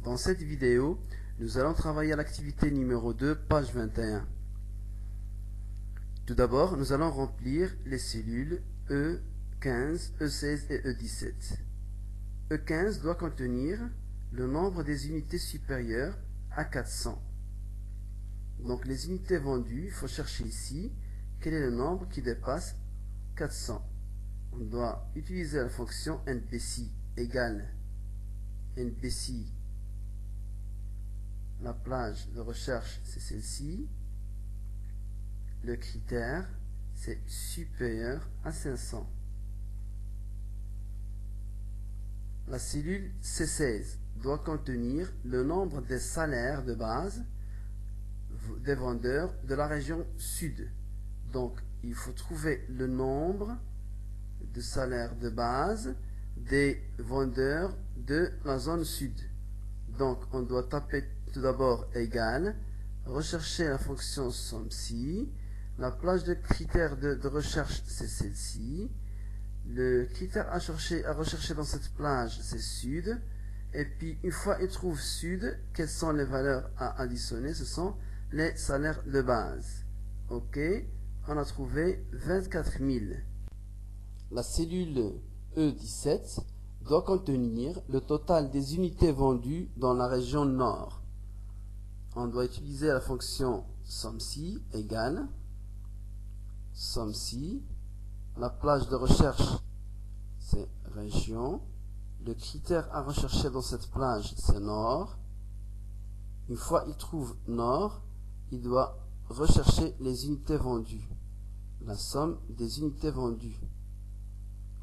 Dans cette vidéo, nous allons travailler à l'activité numéro 2, page 21. Tout d'abord, nous allons remplir les cellules E15, E16 et E17. E15 doit contenir le nombre des unités supérieures à 400. Donc les unités vendues, il faut chercher ici quel est le nombre qui dépasse 400. On doit utiliser la fonction NPC égale NPC. La plage de recherche, c'est celle-ci. Le critère, c'est supérieur à 500. La cellule C16 doit contenir le nombre des salaires de base des vendeurs de la région sud. Donc, il faut trouver le nombre de salaires de base des vendeurs de la zone sud. Donc, on doit taper tout d'abord égal, rechercher la fonction SOMMECI, la plage de critères de recherche, c'est celle-ci. Le critère à rechercher dans cette plage, c'est sud. Et puis, une fois il trouve sud, quelles sont les valeurs à additionner? Ce sont les salaires de base. OK, on a trouvé 24 000. La cellule E17 doit contenir le total des unités vendues dans la région nord. On doit utiliser la fonction SOMMECI égale SOMMECI. La plage de recherche, c'est région. Le critère à rechercher dans cette plage, c'est nord. Une fois il trouve nord, il doit rechercher les unités vendues. La somme des unités vendues.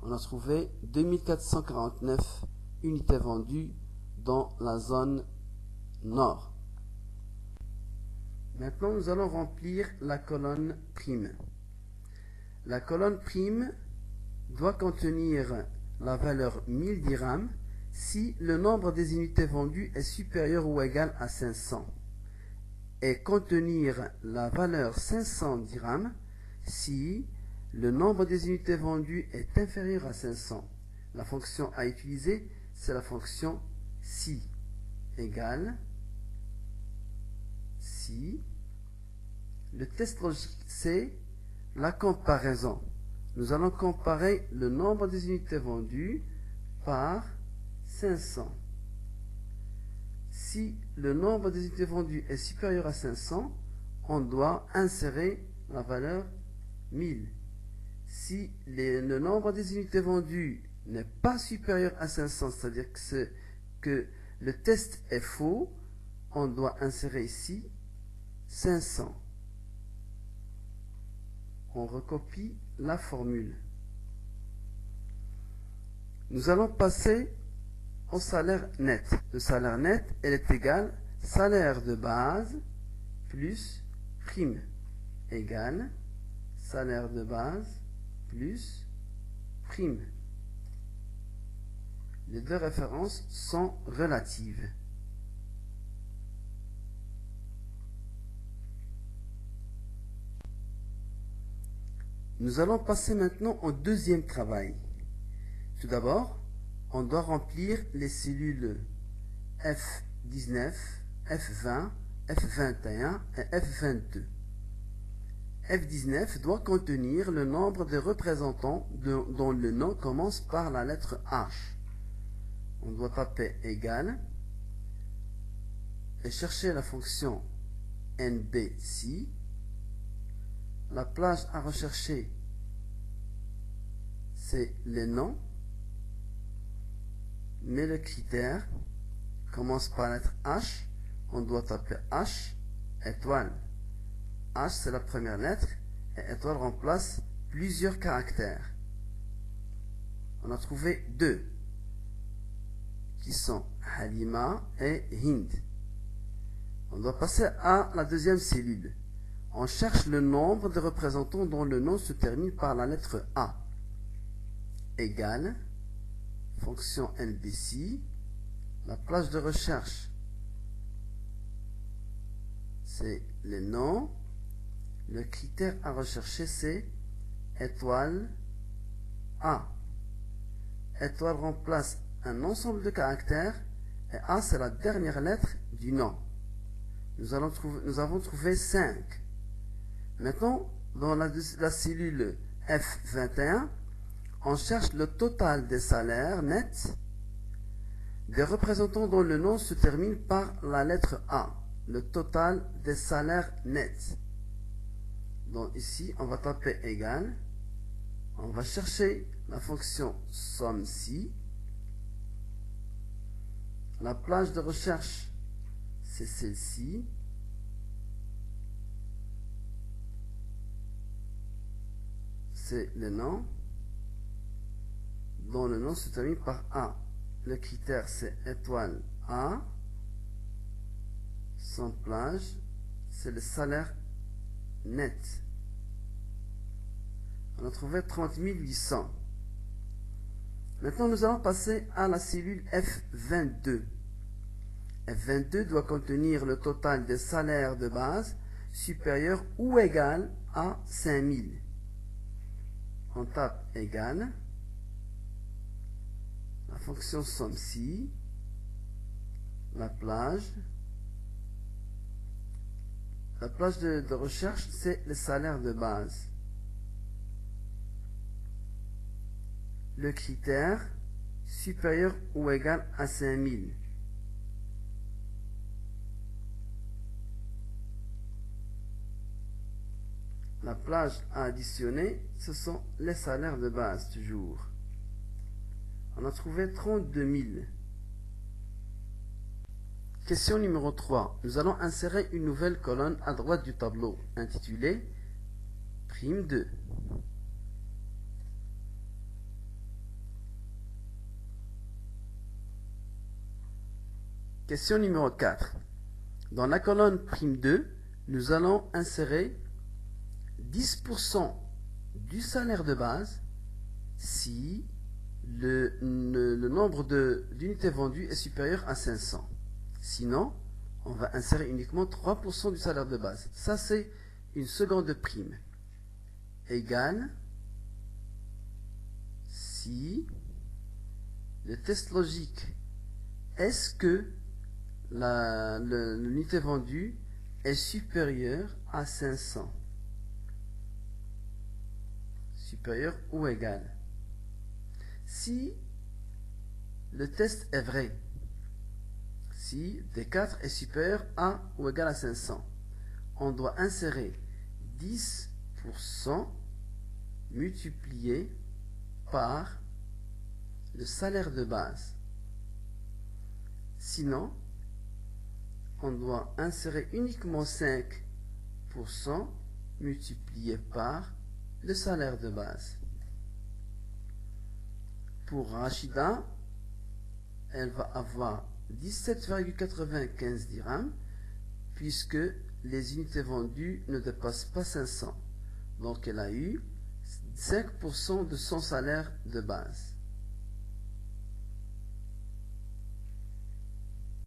On a trouvé 2449 unités vendues dans la zone nord. Maintenant, nous allons remplir la colonne prime. La colonne prime doit contenir la valeur 1000 dirhams si le nombre des unités vendues est supérieur ou égal à 500 et contenir la valeur 500 dirhams si le nombre des unités vendues est inférieur à 500. La fonction à utiliser, c'est la fonction si égale si. Le test logique, c'est la comparaison. Nous allons comparer le nombre des unités vendues par 500. Si le nombre des unités vendues est supérieur à 500, on doit insérer la valeur 1000. Si le nombre des unités vendues n'est pas supérieur à 500, c'est-à-dire que le test est faux, on doit insérer ici 500. On recopie la formule. Nous allons passer au salaire net. Le salaire net, elle est égale salaire de base plus prime égale salaire de base plus prime. Les deux références sont relatives. Nous allons passer maintenant au deuxième travail. Tout d'abord, on doit remplir les cellules F19, F20, F21 et F22. F19 doit contenir le nombre de représentants dont le nom commence par la lettre H. On doit taper égal et chercher la fonction NBC. La plage à rechercher, c'est les noms, mais le critère commence par la lettre H. On doit taper H, étoile. H, c'est la première lettre, et étoile remplace plusieurs caractères. On a trouvé deux, qui sont Halima et Hind. On doit passer à la deuxième cellule. On cherche le nombre de représentants dont le nom se termine par la lettre A. Égale, fonction NBC, la plage de recherche, c'est les noms. Le critère à rechercher, c'est étoile A. Étoile remplace un ensemble de caractères Et A, c'est la dernière lettre du nom. Nous avons trouvé 5. Maintenant, dans la cellule F21, on cherche le total des salaires nets des représentants dont le nom se termine par la lettre A. Le total des salaires nets. Donc ici, on va taper égal. On va chercher la fonction somme-si. La plage de recherche, c'est celle-ci. C'est le nom, dont le nom se termine par A. Le critère, c'est étoile A. Sans plage, c'est le salaire net. On a trouvé 30 800. Maintenant, nous allons passer à la cellule F22. F22 doit contenir le total des salaires de base supérieur ou égal à 5000. On tape égal. La fonction somme-si. La plage. La plage de recherche, c'est le salaire de base. Le critère supérieur ou égal à 5000. La plage à additionner, ce sont les salaires de base toujours. On a trouvé 32 000. Question numéro 3. Nous allons insérer une nouvelle colonne à droite du tableau intitulée prime 2. Question numéro 4. Dans la colonne prime 2, nous allons insérer 10% du salaire de base si le nombre d'unités vendues est supérieur à 500. Sinon, on va insérer uniquement 3% du salaire de base. Ça, c'est une seconde prime. Égale si le test logique, est-ce que l'unité vendue est supérieure à 500. Supérieur ou égal. Si le test est vrai, si D4 est supérieur à ou égal à 500, on doit insérer 10% multiplié par le salaire de base. Sinon, on doit insérer uniquement 5% multiplié par le salaire de base. Pour Rachida, elle va avoir 17,95 dirhams puisque les unités vendues ne dépassent pas 500. Donc elle a eu 5% de son salaire de base.